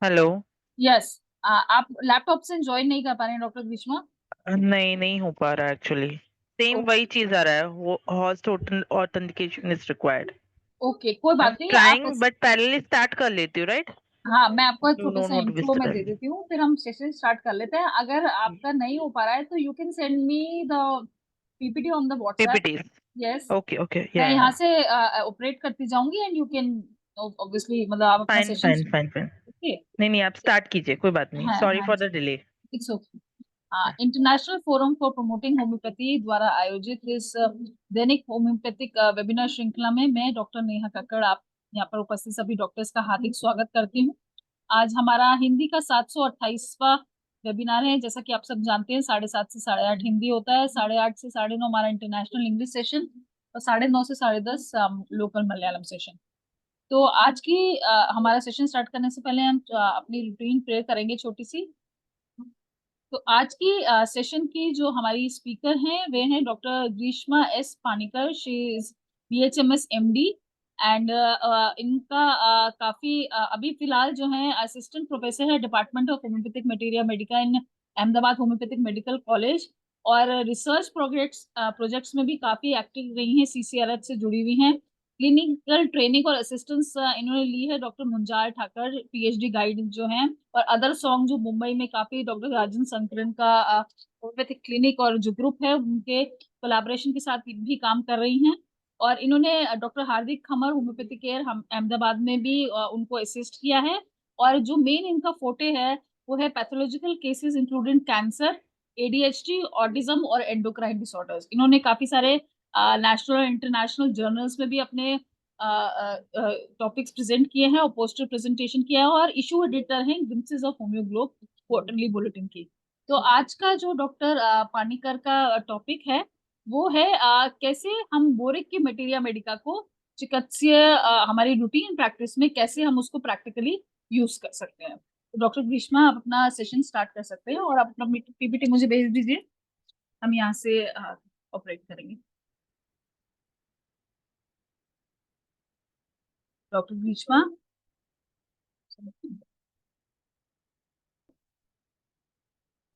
Hello. Yes. आप laptop से join नहीं कर पा रहे हैं डॉक्टर ग्रीष्मा? नहीं, नहीं हो पा रहा एक्चुअली। सेम वही ओके। चीज आ रहा है, वो host authentication is required. Okay, कोई आई एम बात नहीं। आप ट्राइंग बट पैरेलली स्टार्ट कर लेती हूँ, राइट? हाँ, मैं आपको एक टू छोटा नो सा नॉट इंट्रो वेस्ट में दे टाइम। देती हूँ, फिर हम सेशन स्टार्ट कर लेते हैं। अगर आपका नहीं हो पा रहा है तो you can send me the PPT on the WhatsApp. PPTs. Yes. Okay okay, मैं या यहाँ से ऑपरेट करती जाऊंगी एंड यू कैन ऑब्वियसली मतलब आप अपना fine session. Fine fine fine. Okay. नहीं नहीं, आप स्टार्ट कीजिए, कोई बात नहीं, हाँ सॉरी हाँ forgive. The delay. It's okay. International forum for promoting homeopathy द्वारा आयोजित इस दैनिक होम्योपैथिक वेबिनार श्रृंखला में मैं डॉक्टर नेहा कक्कड़, आप यहाँ पर उपस्थित सभी डॉक्टर्स का हार्दिक स्वागत करती हूँ। आज हमारा हिंदी का 728वां वेबिनार है। जैसा कि आप सब जानते हैं, 7:30 से 8:30 हिंदी होता है, 8:30 से 9:30 हमारा इंटरनेशनल इंग्लिश सेशन, और 9:30 से 10:30 लोकल मलयालम सेशन। तो आज की हमारा सेशन स्टार्ट करने से पहले हम अपनी रूटीन प्रेयर करेंगे छोटी सी। तो आज की सेशन की जो हमारी स्पीकर हैं वे हैं doctor Grishma S Panicker. She is BHMS MD and इनका काफी अभी फिलहाल जो है असिस्टेंट प्रोफेसर है department of homoeopathic materia medica in Ahmedabad homoeopathic medical college. और रिसर्च प्रोजेक्ट्स प्रोजेक्ट्स में भी काफी एक्टिव रही हैं, सीसीआरएच से जुड़ी हुई हैं। क्लिनिकल ट्रेनिंग और असिस्टेंस इन्होंने ली है डॉक्टर मुंजार ठाकर पीएचडी गाइड जो हैं। और अदर सॉन्ग जो मुंबई में काफी डॉक्टर राजन संकरन का होम्योपैथिक क्लिनिक और जो ग्रुप है उनके कोलैबोरेशन के साथ भी काम कर रही हैं। और इन्होंने डॉक्टर हार्दिक खमर होम्योपैथिक केयर हम अहमदाबाद में भी उनको असिस्ट किया है। और जो मेन इनका फोटे है वो है pathological cases including cancer, ADHD, autism और एंडोक्राइन डिसऑर्डर्स। इन्होंने काफी सारे नेशनल और इंटरनेशनल जर्नल्स में भी अपने टॉपिक्स प्रेजेंट किए हैं और पोस्टर प्रेजेंटेशन किया है, और इशू एडिटर हैं ग्लिम्पसेस ऑफ होम्योग्लोब क्वार्टरली बुलेटिन की। तो आज का जो डॉक्टर पानीकर का टॉपिक है वो है कैसे हम बोरिक की मटेरिया मेडिका को चिकित्सीय हमारी रूटीन प्रैक्टिस में कैसे हम उसको प्रैक्टिकली यूज कर सकते हैं। तो डॉक्टर ग्रीष्मा, आप अपना सेशन स्टार्ट कर सकते हैं और आप अपना पीपीटी मुझे भेज दीजिए, हम यहाँ से ऑपरेट करेंगे। डॉक्टर ग्रीष्मा।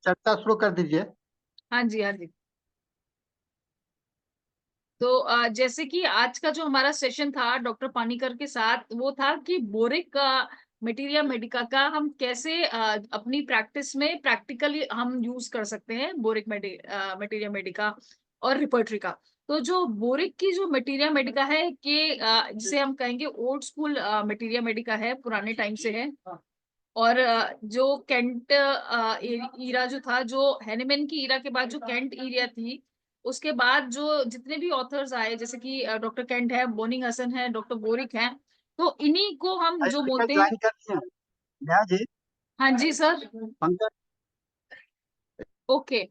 चर्चा शुरू कर दीजिए। हाँ जी, हाँ जी। तो जैसे कि आज का जो हमारा सेशन था डॉक्टर पानीकर के साथ वो था कि बोरिक मटेरिया मेडिका का हम कैसे अपनी प्रैक्टिस में प्रैक्टिकली हम यूज कर सकते हैं, बोरिक मटेरिया मेडिका और रिपर्टरी का। तो जो बोरिक की जो मटेरिया मेडिका है कि जिसे हम कहेंगे ओल्ड स्कूल मटेरिया मेडिका है, पुराने टाइम से है। और जो केंट ईरा जो था, जो हैनेमैन की ईरा के बाद जो केंट ईरा थी, उसके बाद जो जितने भी ऑथर्स आए जैसे कि डॉक्टर केंट है, बोनिंग हसन है, डॉक्टर बोरिक है, तो इन्हीं को हम जो स्पीकर बोलते हैं। ज्वाइन कर लिए हैं नेहा जी। हाँ जी sir. Pankaj okay.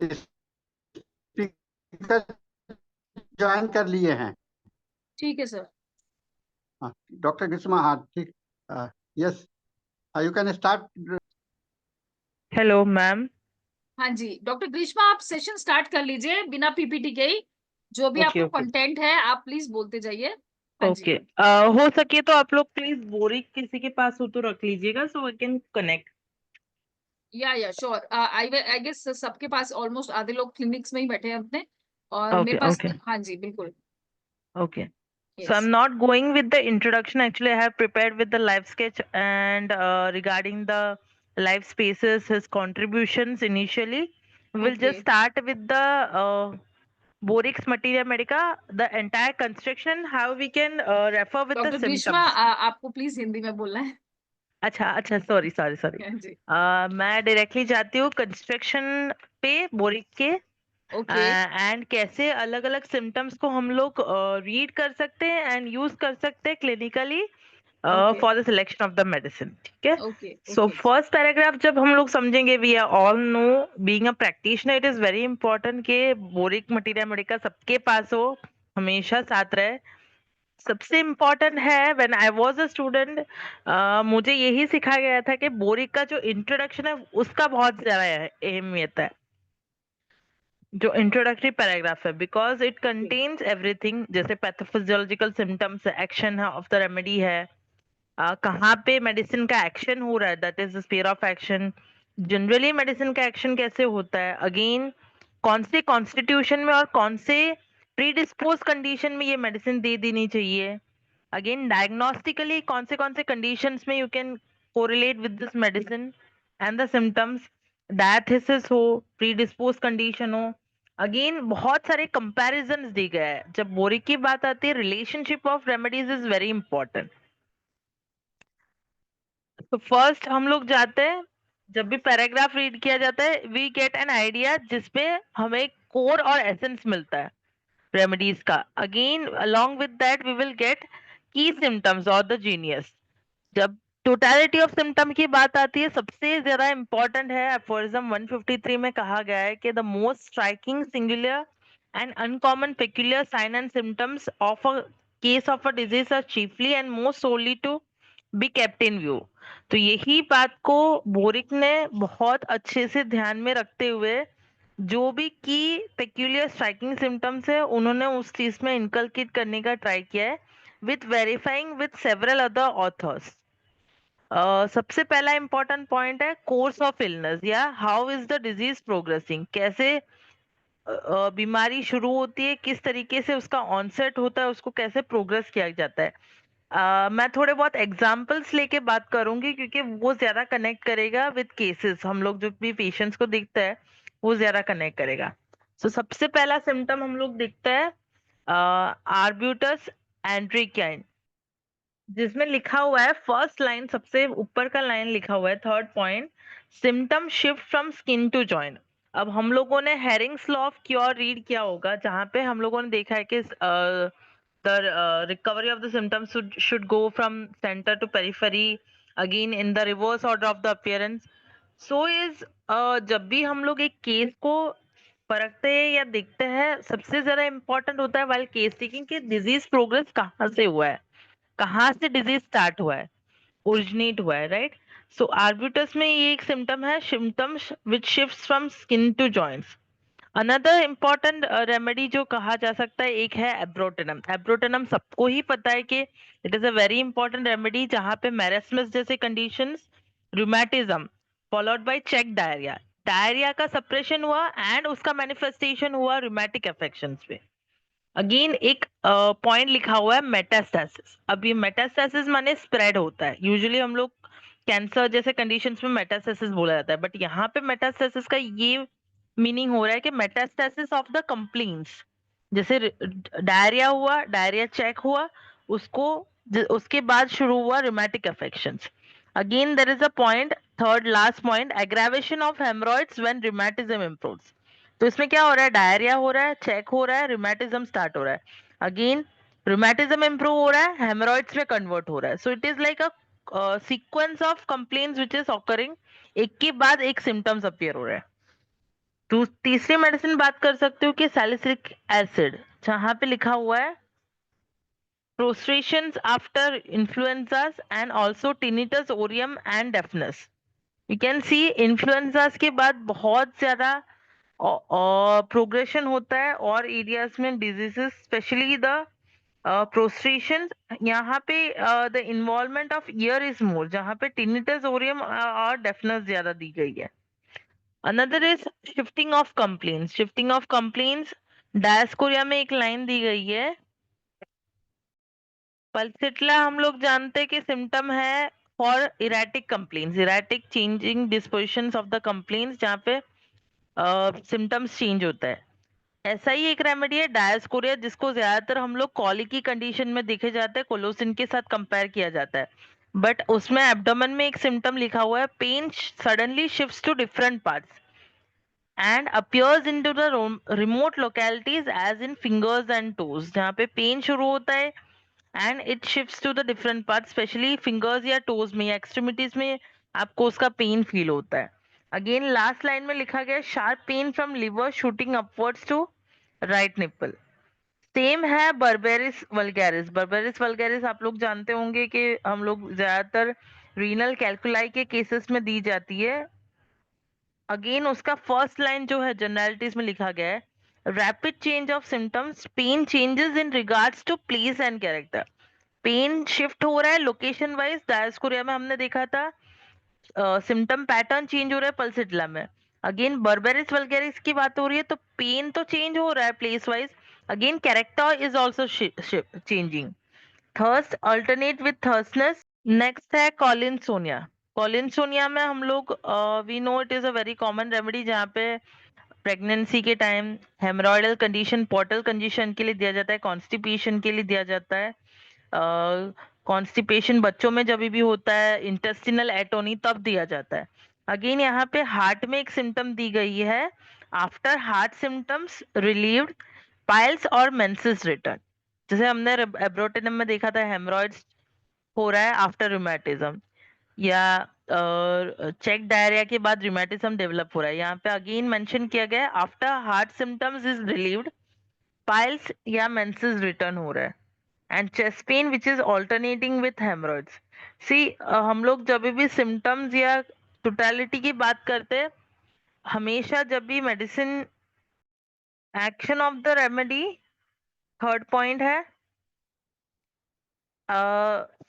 Speaker join कर लिए हैं। ठीक है सर। हाँ, डॉक्टर ग्रीष्मा, हाँ ठीक। Yes, you can start. Hello ma'am. हाँ जी डॉक्टर ग्रीष्मा, आप सेशन स्टार्ट कर लीजिए बिना पीपीटी के ही। जो भी ओके आपका ओके कंटेंट है आप प्लीज बोलते जाइए। हाँ जी। ओके। हो सके तो आप लोग प्लीज बोरिक किसी के पास हो तो रख लीजिएगा, सो आई कैन कनेक्ट। या श्योर, आई गेस सबके पास ऑलमोस्ट आधे लोग क्लिनिक्स में ही बैठे हैं अपने। और मेरे ओके पास ओके हाँ जी बिल्कुल। okay. So yes. I'm not going with the introduction. Actually, I have prepared with the live sketch and regarding the live spaces, his contributions initially. We'll okay. just start with the Borix Materia Medica, the entire construction, how we can refer with the doctor Greeshma, symptoms. आपको please Hindi में बोलना है। अच्छा अच्छा, sorry sorry sorry. हाँ जी। मैं directly जाती हूँ कंस्ट्रक्शन पे, बोरिक के। ओके। एंड कैसे अलग अलग सिम्टम्स को हम लोग रीड कर सकते हैं एंड यूज कर सकते हैं clinically okay. For the selection of the medicine, ठीक है? Okay. So okay. First paragraph जब हम लोग समझेंगे, we are all know, being a practitioner it is very important कि बोरिक मटीरिया मेडिका सबके पास हो, हमेशा साथ रहे। सबसे इम्पोर्टेंट है, when I was a student मुझे यही सिखाया गया था कि बोरिक का जो इंट्रोडक्शन है उसका बहुत ज्यादा अहमियत है, जो इंट्रोडक्टरी पैराग्राफ है, बिकॉज इट कंटेन्स एवरीथिंग, जैसे पैथोफिजियोलॉजिकल सिम्टम्स, एक्शन है ऑफ द रेमेडी है, कहाँ पे मेडिसिन का एक्शन हो रहा है, that is the sphere of action. Generally medicine का एक्शन कैसे होता है, अगेन कौन से कॉन्स्टिट्यूशन में और कौन से प्रीडिस्पोज कंडीशन में ये मेडिसिन दे देनी चाहिए। अगेन डायग्नोस्टिकली कौन से कंडीशंस में you can correlate with this medicine and the symptoms, diathesis हो, प्रीडिस्पोज कंडीशन हो। अगेन बहुत सारे कंपैरिजंस दी गए हैं। जब बोरिक की बात आती है, relationship of remedies is very important. तो फर्स्ट हम लोग जाते हैं, जब भी पैराग्राफ रीड किया जाता है वी गेट एन आइडिया जिसपे हमें कोर और एसेंस मिलता है रेमेडीज का। Again along with that we will get key symptoms और द जीनियस। जब टोटलिटी ऑफ सिम्टम की बात आती है, सबसे ज्यादा इंपॉर्टेंट है, एफोरिज्म 153 में कहा गया है कि the most striking singular and uncommon peculiar sign and symptoms of a case of a disease are chiefly and most solely to be kept in view. तो यही बात को बोरिक ने बहुत अच्छे से ध्यान में रखते हुए जो भी की पेक्यूलियर स्ट्राइकिंग सिम्टम्स है उन्होंने उस चीज में इनकलकेट करने का ट्राई किया है with verifying with several other authors. सबसे पहला इंपॉर्टेंट पॉइंट है कोर्स ऑफ इलनेस या how is the disease progressing. कैसे बीमारी शुरू होती है, किस तरीके से उसका ऑनसेट होता है, उसको कैसे प्रोग्रेस किया जाता है। मैं थोड़े बहुत एग्जांपल्स लेके बात करूंगी क्योंकि वो ज्यादा कनेक्ट करेगा विद केसेस। हम लोग जो भी पेशेंट्स को देखते हैं वो ज्यादा कनेक्ट करेगा। सो सबसे पहला सिम्टम हम लोग देखते हैं आर्ब्यूटस एंड्रिकाइन, जिसमें लिखा हुआ है फर्स्ट लाइन, सबसे ऊपर का लाइन लिखा हुआ है third point, symptom shift from skin to joint. अब हम लोगों ने Hering's law of cure read किया होगा, जहां पे हम लोगों ने देखा है कि the recovery of the symptoms should go from center to periphery, again in the reverse order of the appearance. So is जब भी हम लोग एक केस को परखते हैं या देखते हैं, सबसे ज्यादा इंपॉर्टेंट होता है वाइल केस टेकिंग कि डिजीज प्रोग्रेस कहाँ से हुआ है, कहाँ से डिजीज स्टार्ट हुआ है, ओरिजिनेट हुआ है, राइट। सो आर्ब्यूटस में ये एक सिम्टम है, symptoms which shifts from skin to joints. Another important remedy जो कहा जा सकता है एक है एब्रोटेनम। एब्रोटेनम सबको ही पता है कि it is a very important remedy जहां पे मैरेस्मस जैसे conditions, rheumatism followed by check diarrhoea, diarrhoea का सप्रेशन हुआ एंड उसका मैनिफेस्टेशन हुआ रूमेटिक अफेक्शंस पे। अगेन एक पॉइंट लिखा हुआ है मेटास्टेसिस। अब ये मेटास्टेसिस माने स्प्रेड होता है, यूजुअली हम लोग कैंसर जैसे कंडीशंस में मेटास्टेसिस बोला जाता है, बट यहाँ पे मेटास्टेसिस का ये मीनिंग हो रहा है कि मेटास्टेसिस ऑफ द कंप्लेंट्स। जैसे डायरिया हुआ, डायरिया चेक हुआ, उसको उसके बाद शुरू हुआ rheumatic affections. Again there is a point, third last point, aggravation of haemorrhoids when rheumatism improves. तो इसमें क्या हो रहा है, डायरिया हो रहा है, चेक हो रहा है, रूमेटिज्म स्टार्ट हो रहा है, अगेन रूमेटिज्म इंप्रूव हो रहा है, हेमरॉइड्स में कन्वर्ट हो रहा है। So it is like a sequence of complaints which is occurring, एक के बाद एक सिम्टम्स अपीयर हो रहा है। तो तीसरी मेडिसिन बात कर सकते हो कि सैलिसिलिक एसिड, जहां पे लिखा हुआ है prostrations after influenzas and also tinnitus aurium and deafness. You can see influenzas के बाद बहुत ज्यादा प्रोग्रेशन होता है और एरियाज में डिजीजेस, स्पेशली द प्रोस्ट्रेशन। यहाँ पे the involvement of year is more, जहाँ पे टिनिटस ओरियम और डेफनेस ज्यादा दी गई है। Another is shifting of complaints. Shifting of complaints, Dioscorea में एक लाइन दी गई है, पल्सिटला हम लोग जानते हैं कि सिम्टम है for erratic complaints, erratic changing dispositions of the complaints, जहाँ पे सिम्टम्स चेंज होता है। ऐसा ही एक रेमेडी है डायस्कोरिया, जिसको ज्यादातर हम लोग कॉलिक की कंडीशन में देखे जाते हैं, कोलोसिन के साथ कंपेयर किया जाता है, बट उसमें एब्डोमेन में एक सिम्टम लिखा हुआ है, pain suddenly shifts to different parts and appears into the remote localities as in fingers and toes, जहाँ पे पेन शुरू होता है and it shifts to the different parts, especially fingers या toes में या extremities में आपको उसका पेन फील होता है। अगेन लास्ट लाइन में लिखा गया sharp pain from liver shooting upwards to right nipple. Same है बर्बेरिस वल्गैरिस। बर्बेरिस वल्गैरिस आप लोग जानते होंगे कि हम लोग ज्यादातर रीनल कैल्कुलाई के केसेस में दी जाती है। अगेन उसका फर्स्ट लाइन जो है जनरलिटीज में लिखा गया है, rapid change of symptoms, pain changes in regards to place and character. Pain shift हो रहा है लोकेशन वाइज, डायस्कोरिया में हमने देखा था सिम्टम पैटर्न चेंज हो रहा है पल्सिटिला में। अगेन बर्बेरिस वल्गैरिस की बात हो रही है तो पेन तो चेंज हो रहा है place wise, again character is also changing. Thirst alternate with thirstlessness. Next है कॉलिनसोनिया। कॉलिनसोनिया में हम लोग we know it is a very common remedy जहाँ पे प्रेगनेंसी के time haemorrhoidal condition, portal condition के लिए दिया जाता है, कॉन्स्टिपेशन के लिए दिया जाता है। कॉन्स्टिपेशन बच्चों में जब भी होता है, इंटेस्टिनल एटोनी तब दिया जाता है। अगेन यहाँ पे हार्ट में एक सिम्टम दी गई है, after heart symptoms relieved piles और मेंसेस रिटर्न। जैसे हमने एब्रोटेनम में देखा था हेमरॉइड्स हो रहा है आफ्टर रूमेटिज्म, या चेक डायरिया के बाद रूमेटिज्म डेवलप हो रहा है। यहाँ पे अगेन मेंशन किया गया है after heart symptoms is relieved piles या मेंसेस रिटर्न हो रहा है, and chest pain which is alternating with haemorrhoids. See हम लोग जब भी सिम्टम्स या टोटलिटी की बात करते हैं, हमेशा जब भी medicine action of the remedy, third point है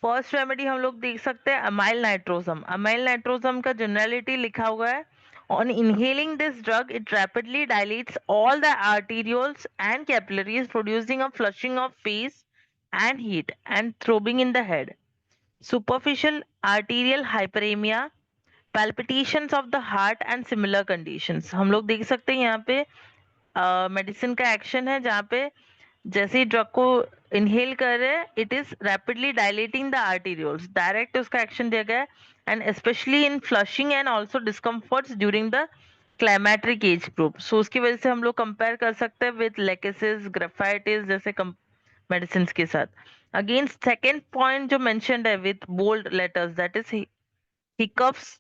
फर्स्ट रेमेडी हम लोग देख सकते हैं अमाइल नाइट्रोजम। अमाइल नाइट्रोजम का जनरलिटी लिखा हुआ है, on inhaling this drug it rapidly dilates all the arterioles and capillaries producing a flushing of face and heat and throbbing in the head, superficial arterial hyperemia, palpitations of the heart and similar conditions। हम लोग देख सकते हैं यहाँ पे medicine का action है जहाँ पे जैसे ही ड्रग को इनहेल कर रहे हैं it is rapidly dilating the arterioles, direct उसका एक्शन दिया गया है, and specially in flushing and also discomforts during the climacteric age group. So उसकी वजह से हम लोग कंपेयर कर सकते हैं विद लेकेसिस, ग्रेफाइटिस जैसे मेडिसिन के साथ। अगेन सेकेंड पॉइंट जो मेंशन्ड है with bold letters, that is hiccups,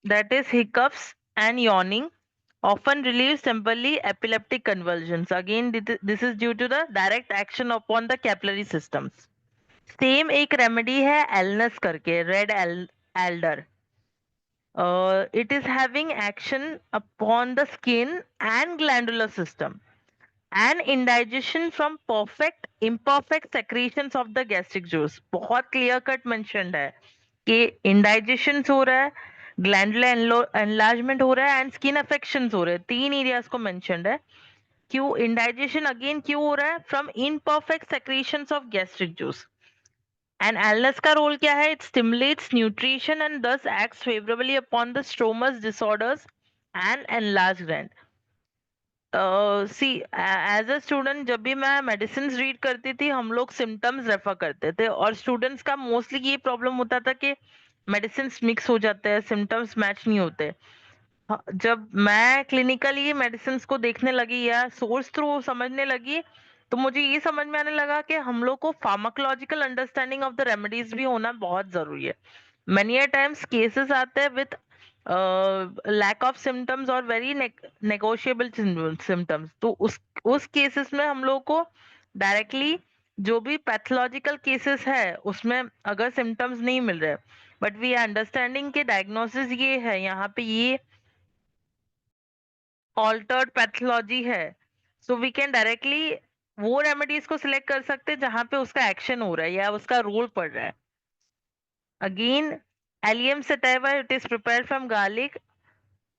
that is hiccups and yawning, often relieve simply epileptic convulsions. Again, this is due to the direct action upon the capillary systems. Same एक remedy है Alnus करके, red Elder. It is having action upon the skin and glandular system and indigestion from perfect imperfect secretions of the gastric juice। बहुत clear cut mentioned है कि indigestion हो रहा है, glandular enlargement हो रहा है एंड स्किन अफेक्शंस हो रहे हैं, तीन एरियाज को मेंशन्ड है। क्यों इंडाइजेशन अगेन क्यों हो रहा है? From imperfect secretions of gastric juice. And alnus का रोल क्या है? It stimulates nutrition and thus acts favourably upon the stomach's disorders and enlarge gland. See as a student जब भी मैं मेडिसिन रीड करती थी हम लोग सिम्टम्स रेफर करते थे, और स्टूडेंट्स का मोस्टली ये प्रॉब्लम होता था कि मेडिसिन मिक्स हो जाते हैं, सिम्टम्स मैच नहीं होते। जब मैं क्लिनिकली मेडिसिन को देखने लगी या सोर्स थ्रू समझने लगी तो मुझे ये समझ में आने लगा कि हम लोग को pharmacological understanding of the remedies भी होना बहुत जरूरी है। मेनी अ टाइम्स केसेस आते हैं विथ लैक ऑफ सिम्टम्स और वेरी नेगोशिएबल सिम्टम्स, तो उस केसेस में हम लोग को डायरेक्टली जो भी पैथोलॉजिकल केसेस है उसमें अगर सिम्टम्स नहीं मिल रहे, बट वी अंडरस्टैंडिंग के डायग्नोसिस ये है, यहाँ पे ये ऑल्टर्ड पैथोलॉजी है, सो वी कैन डायरेक्टली वो रेमेडीज को सिलेक्ट कर सकते हैं जहां पे उसका एक्शन हो रहा है या उसका रोल पड़ रहा है। Again allium sativa, it is prepared from garlic,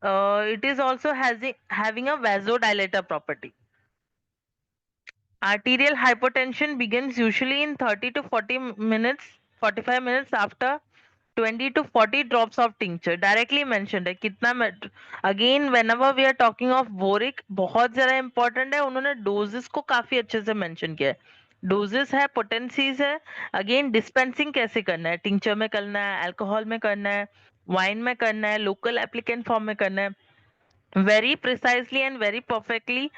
it is also having a vasodilator property. Arterial hypotension begins usually in 30 to 40 minutes, 45 minutes after 20 to 40 drops of tincture। Directly mentioned है कितना again whenever we are talking of boric बहुत ज्यादा important है, उन्होंने doses को काफी अच्छे से मेंशन किया है। डोजेस है, पोटेंसीज है, अगेन डिस्पेंसिंग कैसे करना है, टिंचर में करना है, अल्कोहल में करना है, वाइन में करना है, लोकल एप्लीकेंट फॉर्म में करना है, very precisely and very perfectly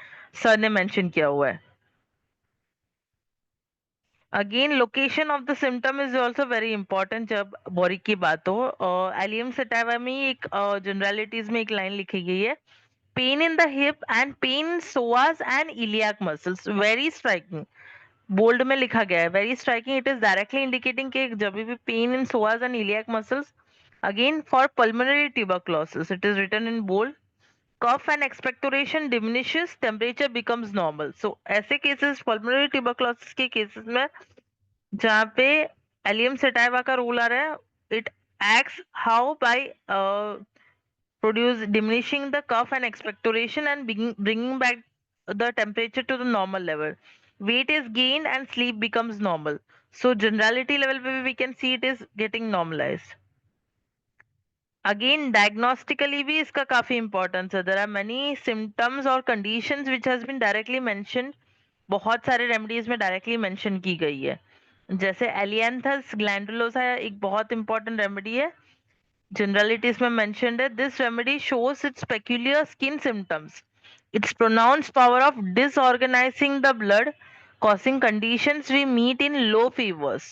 sir ने मेंशन किया हुआ है। Again location of the symptom is also very important जब बोरिक की बात हो। एलियम सटाइवा में एक जनरलिटीज में एक लाइन लिखी गई है, pain in the hip and pain in psoas and iliac muscles. Very striking, bold में लिखा गया है, very striking, it is directly indicating कि जब भी pain in psoas and iliac muscles. Again for pulmonary tuberculosis, it is written in bold, cough and expectoration diminishes, temperature becomes normal. So ऐसे cases pulmonary tuberculosis के cases में जहाँ पे allium sativa का role आ रहा है, it acts how by diminishing the cough and expectoration and bringing back the temperature to the normal level. Weight is gained and sleep becomes normal. So generality level पे भी we can see it is getting normalized. Again, diagnostically भी इसका काफी importance है. There are many symptoms or conditions which has been directly mentioned. बहुत सारे remedies में directly mention की गई है. जैसे एलियंथस ग्लैंडुलोसा एक बहुत इंपॉर्टेंट रेमेडी है. जनरलिटी इसमें मेंशन्ड है. This remedy shows it's peculiar skin symptoms. Its pronounced power of disorganizing the blood, causing conditions we meet in low fevers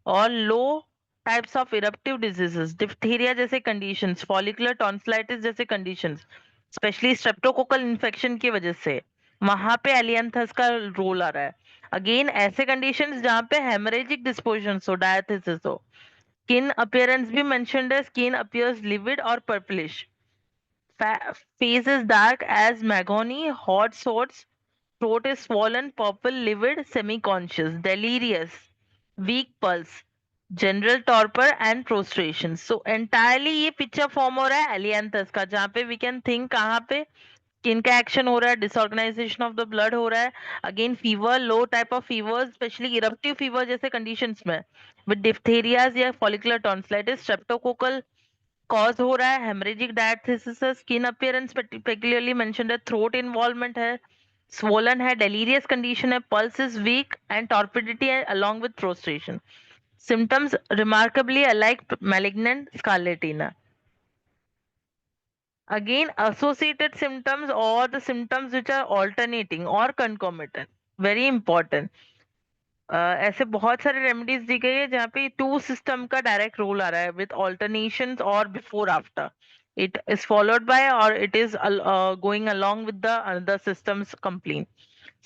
or low types of eruptive diseases, diphtheria जैसे conditions, follicular tonsillitis जैसे conditions, especially streptococcal infection की वजह से वहां पे एलियंथस का role आ रहा है. अगेन ऐसे कंडीशंस जहाँ पे हेमरेजिक डिस्पोजन हो, डायथिसिस हो. स्किन अपीयरेंस भी मेंशन्ड है. स्किन अपीयर्स लिविड और purplish. Face is dark as mahogany, hot sores, throat is swollen, purple, livid, semi-conscious, delirious, weak pulse, general torpor and prostration. So entirely ये picture form हो रहा है एलियंथस का, जहाँ पे we can think कहाँ पे स्किन का एक्शन हो रहा है, डिसऑर्गेनाइजेशन ऑफ द ब्लड हो रहा है. Again fever, low type of fever, specially eruptive fever जैसे कंडीशंस में विद डिप्थेरियाज या फॉलिकुलर टॉन्सिलाइटिस, स्ट्रेप्टोकोकल कॉज हो रहा है, हेमरेजिक डायथिसिस है, स्किन अपीयरेंस पेक्युलियरली मेंशन्ड है, थ्रोट इन्वॉल्वमेंट है, swollen है, delirious condition है, pulse is weak and torpidity along with prostration. Symptoms remarkably alike malignant scarlatina. Again, associated symptoms or the symptoms which are alternating or concomitant, very important. ऐसे बहुत सारे remedies दी गई है जहाँ पे टू सिस्टम का direct role आ रहा है विद ऑल्टरनेशंस और before after. It is followed by और it is going along with the another systems complete.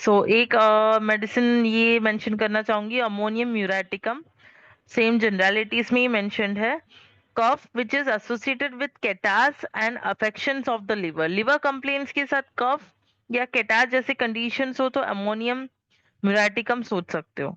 So एक मेडिसिन ये मेंशन करना चाहूंगी, अमोनियम म्यूरेटिकम. सेम जनरलिटीज में ही मेंशन्ड है. Cough which is associated with catarrhs and affections of the liver. Liver complaints के साथ कफ या कैटार जैसे कंडीशंस हो तो अमोनियम म्यूरेटिकम सोच सकते हो.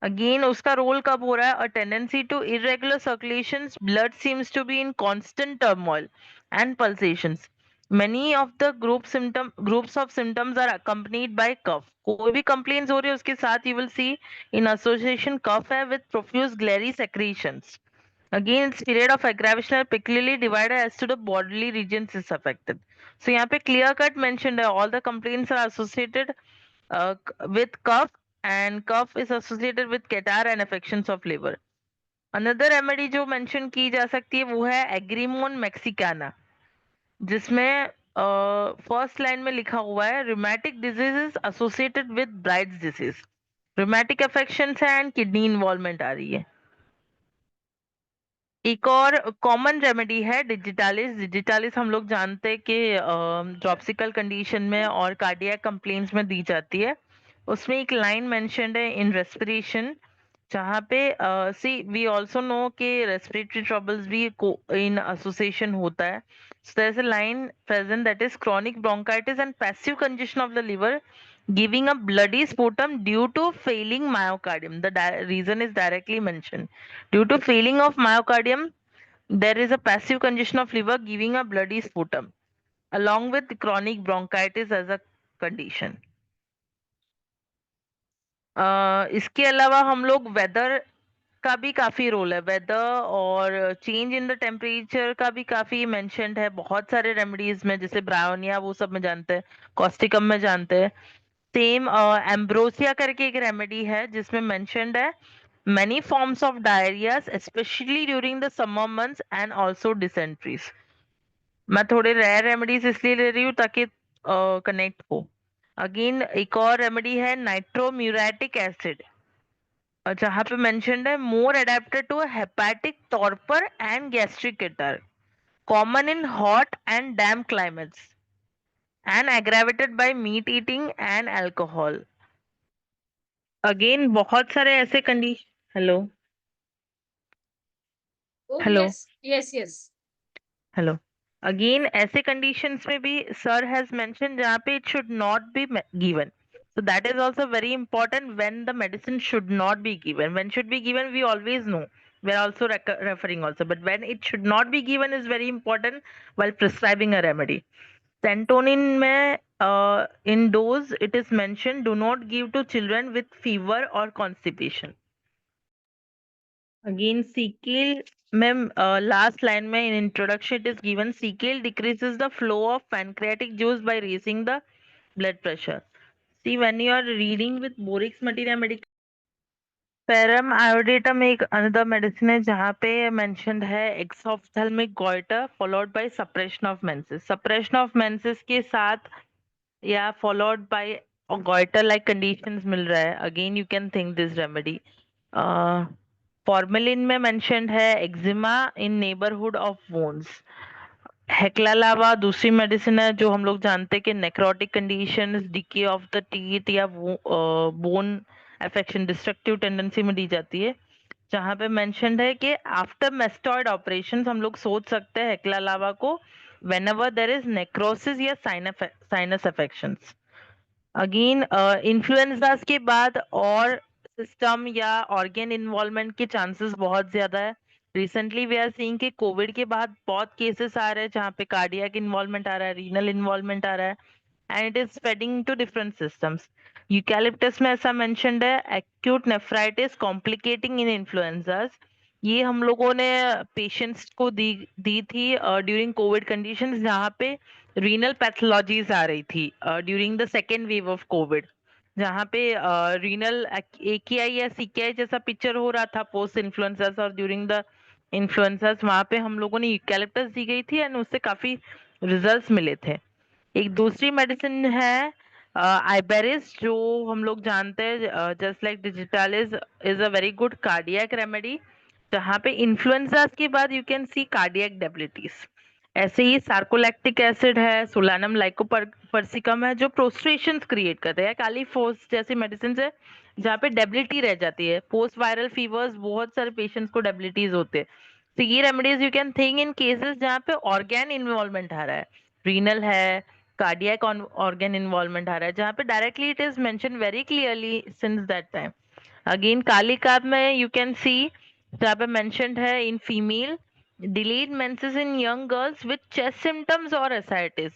अगेन उसका रोल कब हो रहा है? A tendency to irregular circulations, blood seems to be in constant turmoil and pulsations. Many of the groups of symptoms are accompanied by cough. कोई भी complaints हो रही है उसके साथ you will see in association cough है with profuse glary secretions. Again, its period of aggravation are peculiarly divided as to the bodily regions is affected. So यहाँ पे clear cut mentioned है, all the complaints are associated with cough and cough is associated with catarrh and affections of liver. Another remedy जो mention की जा सकती है वो है एग्रीमोन मैक्सिकाना, जिसमें फर्स्ट लाइन में लिखा हुआ है rheumatic diseases associated with Bright's disease. rheumatic affections है एंड किडनी इन्वॉल्वमेंट आ रही है. एक और कॉमन रेमेडी है डिजिटालिस. डिजिटालिस हम लोग जानते हैं कि ड्रॉप्सिकल कंडीशन में और कार्डियक कंप्लेंट्स में दी जाती है. उसमें एक लाइन मेंशन्ड है इन रेस्पिरेशन, जहाँ पे सी वी आल्सो नो कि रेस्पिरेटरी ट्रबल्स भी इन एसोसिएशन होता है. So there's a line present that is chronic bronchitis and passive congestion of the liver giving a bloody sputum due to failing myocardium. The reason is directly mentioned. Due to failing of myocardium, there is a passive congestion of liver giving a bloody sputum along with chronic bronchitis as a condition. इसके अलावा हम लोग weather का भी काफी role है. Weather और change in the temperature का भी काफी मेंशन्ड है बहुत सारे रेमेडीज में, जैसे ब्रायोनिया वो सब में जानते हैं, कॉस्टिकम में जानते हैं. सेम एम्ब्रोसिया करके एक रेमेडी है जिसमें मेंशन्ड है many forms of diarrhea especially during the summer months and also dysenteries. मैं थोड़े रेयर रेमेडीज इसलिए ले रही हूँ ताकि कनेक्ट हो. अगेन एक और रेमेडी है नाइट्रोम्यूरेटिक एसिड, जहाँ पे मेंशन्ड है more adapted to hepatic torpor and gastric catarrh, common in hot and damp climates and aggravated by meat eating and alcohol. Again बहुत सारे ऐसे condition. Hello Hello. yes. Hello again ऐसे conditions में भी sir has mention जहाँ पे it should not be given so that is also very important when the medicine should not be given. When should be given we always know, we are also referring also, but when it should not be given is very important while prescribing a remedy. Santonin में in dose it is mentioned do not give to children with fever or constipation. Again, Sequel, ma'am, last line mein in introduction it is given Sequel decreases the flow of pancreatic juice by raising the blood pressure. See, when you are reading with Borix Materia Medica, Param iodatum एक another medicine है जहाँ पे mentioned है exophthalmic goiter followed by suppression of menses. Suppression of menses के साथ या followed by goiter like conditions मिल रहा है. Again, you can think this remedy. Formalin में मेंशन्ड है eczema in neighbourhood of wounds. Hecla lava दूसरी medicine है जो हम लोग जानते हैं कि necrotic conditions, decay of the teeth या बोन अफेक्शन, डिस्ट्रक्टिव टेंडेंसी में दी जाती है, जहाँ पे मेंशन्ड है कि आफ्टर मेस्टॉइड ऑपरेशंस हम लोग सोच सकते हैं हेक्ला लावा को व्हेनेवर देयर इज नेक्रोसिस या साइनस अफेक्शंस. अगेन इन्फ्लुएंजा के बाद और सिस्टम या ऑर्गन इन्वॉल्वमेंट के चांसेस बहुत ज्यादा है. रिसेंटली वी आर सीइंग कि कोविड के बाद बहुत केसेस आ रहे हैं जहाँ पे कार्डियक इन्वॉल्वमेंट आ रहा है, रीनल इन्वॉल्वमेंट आ रहा है, and it is spreading to different systems. Eucalyptus में ऐसा मेंशन्ड है acute nephritis complicating in influenzas. ये हम लोगों ने पेशेंट्स को दी थी ड्यूरिंग कोविड कंडीशंस जहाँ पे रीनल पैथोलॉजीज आ रही थी during the second wave of Covid, जहाँ पे रीनल एकीआई या सीकेआई जैसा पिक्चर हो रहा था पोस्ट इन्फ्लुएंसर्स और ड्यूरिंग द इन्फ्लुएंसर्स. वहां पे हम लोगों ने यूकैलिप्टस दी गई थी एंड उससे काफी रिजल्ट्स मिले थे. एक दूसरी मेडिसिन है आइबेरिस जो हम लोग जानते हैं just like digitalis is a very good cardiac remedy, जहाँ पे इन्फ्लुएंजा के बाद यू कैन सी कार्डियक डेबिलिटीज. ऐसे ही सार्कोलैक्टिक एसिड है, सोलानम लाइकोपर्सिकम है जो प्रोस्ट्रेशन क्रिएट करते हैं. कालीफोस जैसी मेडिसिन है जहाँ पे डेबिलिटी रह जाती है. पोस्ट वायरल फीवर्स बहुत सारे पेशेंट्स को डेबिलिटीज होते हैं. तो ये remedies you can think in cases जहाँ पे ऑर्गेन इन्वॉल्वमेंट आ रहा है, रीनल है, कार्डियक ऑर्गन इन्वॉल्वमेंट आ रहा है, जहाँ पे directly it is mention very clearly since that time. Again kali carb में यू कैन सी जहाँ पे मेंशन्ड है in female delayed menses in young girls with chest symptoms or ascites.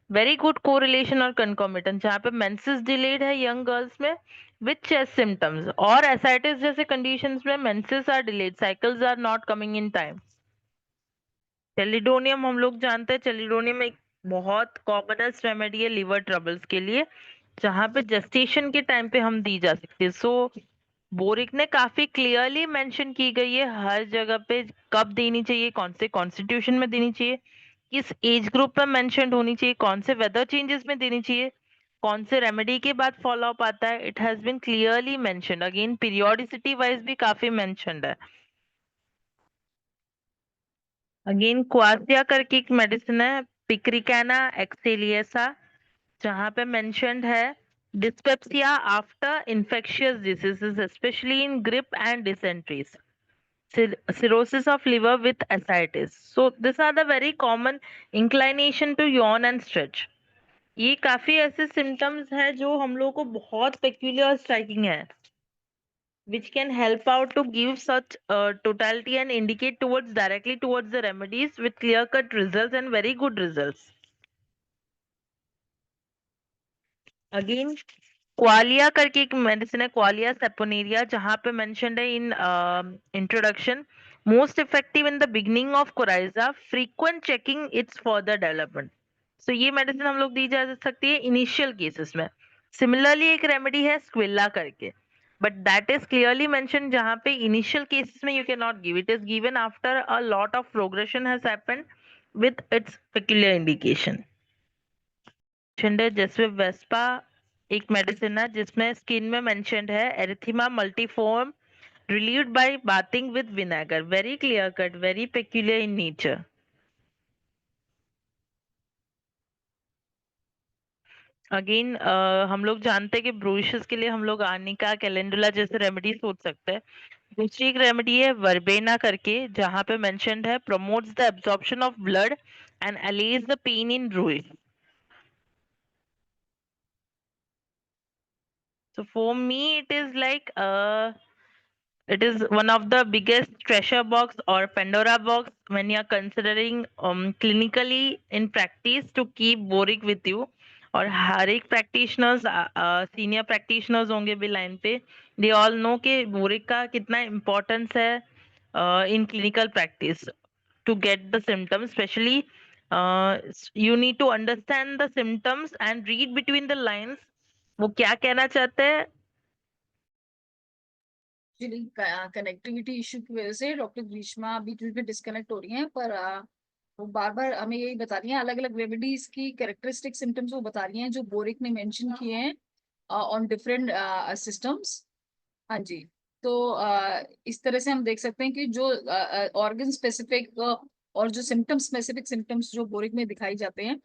Very good correlation और concomitant, जहाँ पे menses delayed है young girls में with chest symptoms और एसाइटिस जैसे कंडीशंस में menses are delayed, cycles are not coming in time. Chelidonium हम लोग जानते हैं, चेलिडोनियम एक बहुत कॉमनेस्ट रेमेडी है लिवर ट्रबल्स के लिए, जहाँ पे जेस्टेशन के टाइम पे हम दी जा सकती है. सो बोरिक ने काफी क्लियरली मेंशन की गई है हर जगह पे कब देनी चाहिए, कौन से कॉन्स्टिट्यूशन में देनी चाहिए, किस एज ग्रुप में मेंशन होनी चाहिए, कौन से वेदर चेंजेस में देनी चाहिए, कौन से रेमेडी के बाद फॉलो अप आता है. It has been clearly mentioned. Again periodicity wise भी काफी मेंशन्ड है. अगेन क्वासिया करके एक मेडिसिन है पिक्रिकैना एक्सेलियसा, जहाँ पे मेंशन्ड है dyspepsia after infectious diseases especially in grip and dysenteries, cirrhosis of liver with ascites. So these are the very common inclination to yawn and stretch. ये काफी ऐसे symptoms है जो हम लोग को बहुत peculiar striking है, which can help out to give such totality and indicate towards directly towards the remedies with clear cut results and very good results. Again क्वालिया करके एक मेडिसिन है क्वालिया सेपोनेरिया, जहाँ पे मेंशन्ड है in introduction most effective in the beginning of coryza, frequent checking its further development. So ये medicine हम लोग दी जा सकती है इनिशियल केसेस में. सिमिलरली एक रेमेडी है स्क्विला करके, but that is clearly mention जहाँ पे इनिशियल केसेस में you can not give, it is given after a lot of progression has happened with its peculiar indication. जैसे वेस्पा एक medicine है जिसमें स्किन में मेंशन्ड है erythema multiform relieved by bathing with vinegar, very clear cut, very peculiar in nature. Again हम लोग जानते हैं कि ब्रूइशेस के लिए हम लोग आर्निका, कैलेंडुला जैसे रेमेडी सोच सकते हैं। दूसरी एक रेमेडी है वर्बेना करके, जहाँ पे मेंशन्ड है promotes the absorption of blood and allays the pain in bruise. So for me, it is one of the biggest treasure box or Pandora box when you are considering clinically in practice to keep Boric with you. और हर एक practitioners senior practitioners होंगे भी line पे, they all know कि boric का कितना importance है in clinical practice to get the symptoms. Especially you need to understand the symptoms and read between the lines वो क्या कहना चाहते हैं। एक्चुअली कनेक्टिविटी इशू की वजह से डॉक्टर ग्रीष्मा बीच बीच में डिस्कनेक्ट हो रही हैं, पर वो बार बार हमें यही बता रही हैं, अलग अलग रेमेडीज की कैरेक्टरिस्टिक सिम्टम्स वो बता रही हैं जो बोरिक ने मेंशन किए हैं ऑन डिफरेंट सिस्टम्स। हाँ जी। तो इस तरह से हम देख सकते हैं कि जो ऑर्गन स्पेसिफिक और जो सिम्टम स्पेसिफिक सिम्टम्स जो बोरिक में दिखाई जाते हैं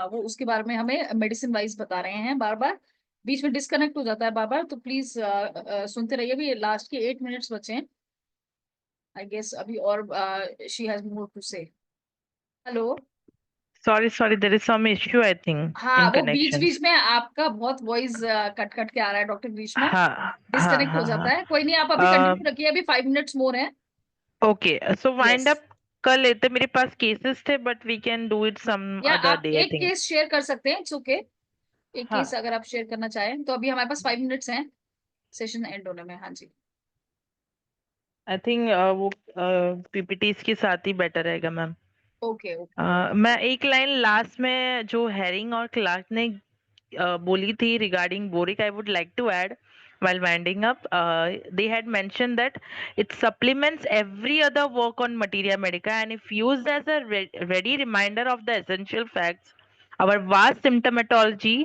वो उसके बारे में हमें मेडिसिन वाइज बता रहे हैं। बार बार बीच में डिस्कनेक्ट हो जाता है बार बार, तो प्लीज सुनते रहिए। अभी लास्ट के 8 मिनट्स बचे हैं आई गेस अभी, और शी हैज मोर टू से। Hello. Sorry, there is some issue I think हाँ, in वो बीच connection. बीच में आपका बहुत वॉइस कट कट के आ रहा है डॉक्टर ग्रीष्मा, हाँ हाँ डिस्कनेक्ट हो हाँ जाता हाँ। है। कोई नहीं, आप अभी Uh, कंटिन्यू रखिए, अभी 5 मिनट्स मोर है। okay, so yes. wind up कर लेते। मेरे पास केसेस थे but we can do it some या अदर आप डे आई एक थिंक। केस शेयर कर सकते हैं, इट्स ओके। एक केस हाँ, अगर आप शेयर करना चाहें तो। अभी हमारे पास 5 मिनट्स हैं सेशन एंड होने में। हाँ जी। आई थिंक वो पीपीटीज के साथ ही बेटर रहेगा मैम। Okay okay. मैं एक लाइन लास्ट में जो हेरिंग और क्लार्क ने बोली थी regarding boric, I would like to add while winding up. They had mentioned that it supplements every other work on materia medica and if used as a ready reminder of the essential facts, our vast symptomatology,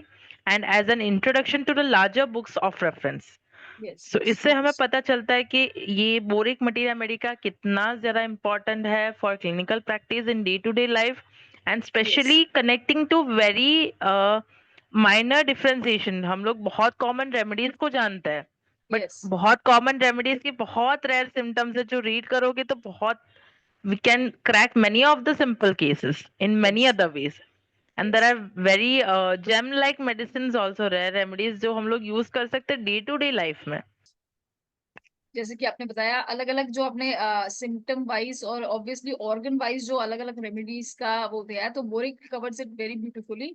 and as an introduction to the larger books of reference. Yes so yes इससे हमें yes पता चलता है कि ये boric materia Medica कितना ज्यादा important है for clinical practice in day to day life and yes specially connecting to very minor differentiation. हम लोग बहुत कॉमन रेमेडीज को जानते हैं बट यस बहुत कॉमन रेमेडीज के बहुत रेयर सिम्टम्स है जो रीड करोगे तो बहुत we can crack many of the simple cases in many yes other ways. And there yes. are very gem like medicines also, rare remedies जो हम लोग यूज कर सकते हैं डे टू डे लाइफ में। जैसे कि आपने बताया अलग अलग जो अपने सिम्टम वाइज और ऑब्वियसली ऑर्गन वाइज जो अलग अलग रेमेडीज का वो दिया है, तो boric covers it very beautifully.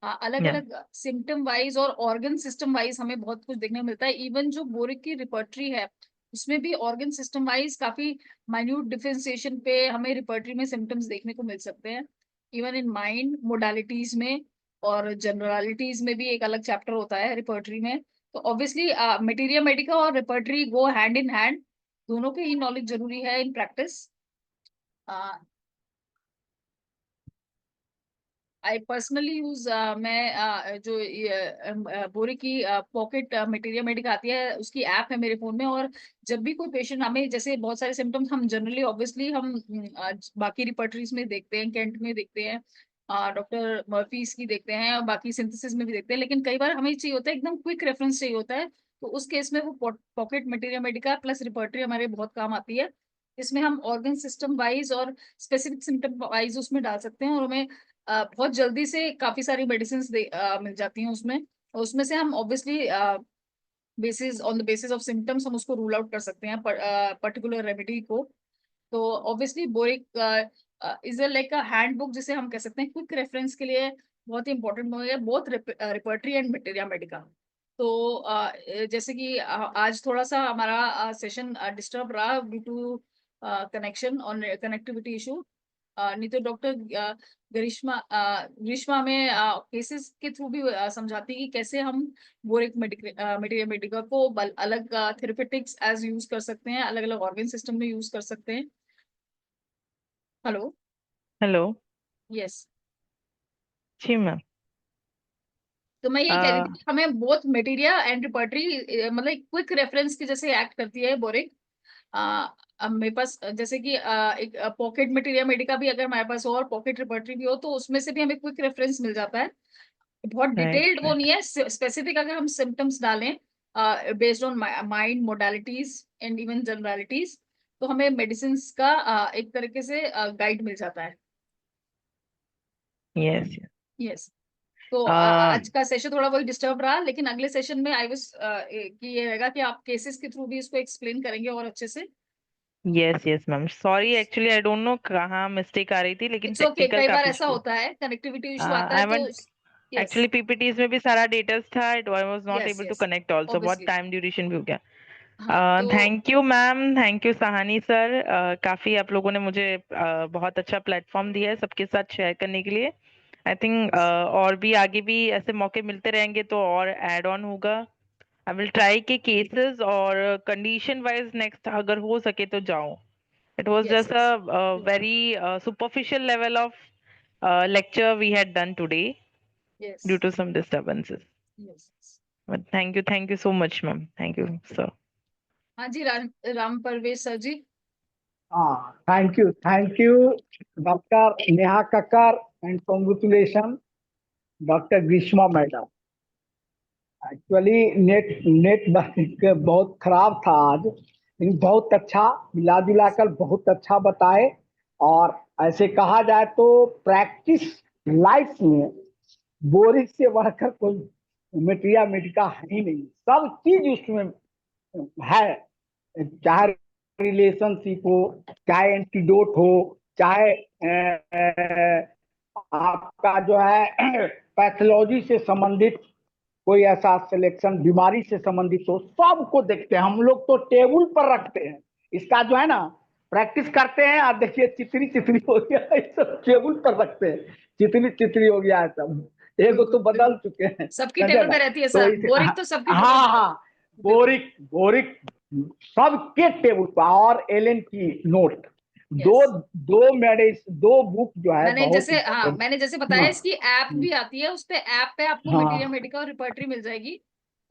अलग या अलग सिम्टम वाइज और ऑर्गन सिस्टम वाइज हमें बहुत कुछ देखने को मिलता है। इवन जो बोरिक की रिपर्टरी है उसमें भी ऑर्गन सिस्टम वाइज काफी माइन्यूट डिफरेंशिएशन पे हमें रिपर्टरी में सिम्टम्स देखने को मिल सकते हैं। इवन इन माइंड मोडालिटीज में और जनरलिटीज में भी एक अलग चैप्टर होता है रिपर्टरी में। तो ऑब्वियसली मटेरिया मेडिका और repertory go hand in hand, दोनों की ही नॉलेज जरूरी है in practice. I personally use मैं जो बोरे की पॉकेट मटेरिया मेडिका आती है उसकी ऐप है मेरे फोन में। और जब भी कोई पेशेंट हमें, जैसे बहुत सारे सिम्टम्स हम जनरली ऑब्वियसली हम बाकी रिपर्टरीज में देखते हैं, कैंट में देखते हैं, डॉक्टर मर्फीज की देखते हैं और बाकी सिंथेसिस में भी देखते हैं, लेकिन कई बार हमें चाहिए होता है एकदम क्विक रेफरेंस चाहिए होता है। तो उस केस में वो pocket materia Medica plus repertory हमारे बहुत काम आती है। इसमें हम ऑर्गन सिस्टम वाइज और स्पेसिफिक सिम्टम वाइज उसमें डाल सकते हैं और हमें बहुत जल्दी से काफी सारी मेडिसिन मिल जाती हैं उसमें। और उसमें से हम obviously basis on the basis of symptoms हम उसको रूल आउट कर सकते हैं पर्टिकुलर रेमेडी को। तो obviously boric is like a handbook जिसे हम कह सकते हैं क्विक रेफरेंस के लिए बहुत ही इंपॉर्टेंट हो गया, both repertory and materia Medica. तो जैसे कि आज थोड़ा सा हमारा सेशन डिस्टर्ब रहा ड्यू टू कनेक्शन और कनेक्टिविटी इशू। नहीं तो डॉक्टर ग्रीष्मा में केसेस के थ्रू भी समझाती है कि कैसे हम बोरिक मटेरिया मेडिका को अलग थेरेपेटिक्स एज यूज कर सकते हैं, अलग अलग ऑर्गन सिस्टम में यूज कर सकते हैं। हेलो। हेलो। यस। जी मैम। तो मैं यही कह रही थी कि हमें बोथ मटेरिया एंड रिपर्टरी मतलब क्विक रेफरेंस की जैसे एक्ट करती है बोरिक। अब मेरे पास जैसे कि एक पॉकेट मटेरिया मेडिका भी अगर हमारे पास हो और पॉकेट रिपर्टरी भी हो तो उसमें से भी हमें क्विक रेफरेंस मिल जाता है। बहुत डिटेल्ड वो right. नहीं है, स्पेसिफिक अगर हम सिम्टम्स डालें based on mind modalities and even generalities, तो हमें मेडिसिन का एक तरीके से गाइड मिल जाता है। Yes, yes. यस। तो Um, आज का सेशन थोड़ा वही डिस्टर्ब रहा, लेकिन अगले सेशन में आई वाज कि ये रहेगा कि आप केसेस के थ्रू भी इसको एक्सप्लेन करेंगे और अच्छे से। yes, yes, ma'am, sorry, actually I don't know कहाँ मिस्टेक आ रही थी, लेकिन इट्स ओके, टेक्निकल कई बार काफी ऐसा इशू। होता है, कनेक्टिविटी इशू आता है आई तो। वांट यस एक्चुअली पीपीटीज में भी सारा डेटा था, it I was not yes able to yes, connect also, बहुत ऑब्वियसली। टाइम ड्यूरेशन भी हो गया। हाँ तो thank you ma'am, thank you Sahni sir, काफी आप लोगों ने मुझे बहुत अच्छा प्लेटफॉर्म दिया है सबके साथ शेयर करने के लिए। आई थिंक और भी आगे भी ऐसे मौके मिलते रहेंगे तो और ऐड ऑन होगा। आई विल ट्राई के केसेस और कंडीशन वाइज नेक्स्ट अगर हो सके तो जाऊं। It was yes just yes a very superficial level of lecture we had done today yes due to some disturbances. Yes. But thank you so much, ma'am. Thank you, sir. हाँ जी, Ram Parvesh sir ji. Thank you, Dr. Neha Kakkar, and congratulations, Dr. Grishma Madam. Actually net बहुत खराब था आज, लेकिन बहुत अच्छा मिला जुला कर बहुत अच्छा बताए। और ऐसे कहा जाए तो प्रैक्टिस लाइफ में बोरिंग से बढ़कर कोई मेटेरिया मेडिका है ही नहीं, सब चीज उसमें है, चाहे रिलेशनशिप हो, चाहे एंटीडोट हो, चाहे आपका जो है पैथोलॉजी से संबंधित कोई ऐसा सिलेक्शन बीमारी से संबंधित हो, सबको देखते हैं हम लोग, तो टेबल पर रखते हैं इसका जो है ना, प्रैक्टिस करते हैं। और देखिए चित्री चित्री हो गया है, सब टेबल पर रखते हैं, चित्री चित्री हो गया है सब, एक तो बदल चुके हैं, सबकी समझे टेबल ना? पे रहती है तो सर, इस बोरिक तो सबकी टेबल हाँ पे हाँ, बोरिक बोरिक सबके टेबल पर, और एलन की नोट, दो यस। दो बुक जो है मैंने बहुत जैसे हाँ, इम्पोर्टेंट। मैंने जैसे बताया, हाँ इसकी ऐप भी आती है, उस पे ऐप पे आपको मटेरिया हाँ मेडिका और रिपर्टरी मिल जाएगी,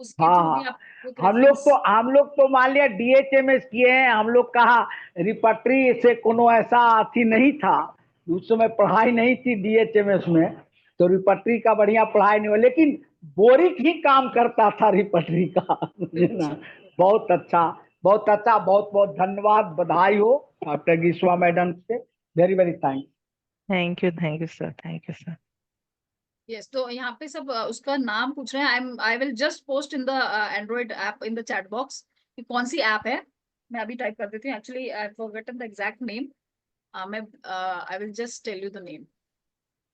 उसके हाँ थ्रू भी हाँ। आप एक रेफरेंस। हम लोग तो मान लिया DHMS किए हैं, हम लोग कहा रिपटरी से कोनो ऐसा अथी नहीं था, उस समय पढ़ाई नहीं थी DHMS में, तो रिपटरी का बढ़िया पढ़ाई नहीं हुआ, लेकिन बोरिक ही काम करता था रिपटरी का समझे ना? बहुत अच्छा बहुत अच्छा, बहुत बहुत धन्यवाद, बधाई हो डॉक्टर गिस्वा मैडम से, very very thanks. Thank you, sir. Thank you, sir. Yes, तो यहाँ पे सब उसका नाम पूछ रहे हैं। आई will just post in the Android app in the chat box कि कौन सी ऐप है। मैं अभी टाइप कर देती हूँ, actually I forgotten the exact name. मैं I will just tell you the name.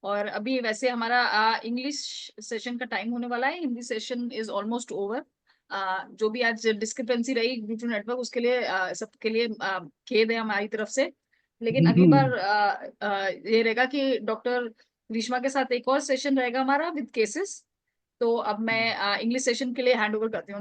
और अभी वैसे हमारा इंग्लिश सेशन का टाइम होने वाला है, Hindi session is almost over. जो भी आज डिस्क्रिपेंसी रही ड्यू टू नेटवर्क, उसके लिए सबके लिए खेद है हमारी तरफ से। लेकिन अगली बार ये रहेगा कि डॉक्टर ग्रीष्मा के साथ एक और सेशन रहेगा हमारा विद केसेस। तो अब मैं इंग्लिश सेशन के लिए हैंड ओवर करती हूँ।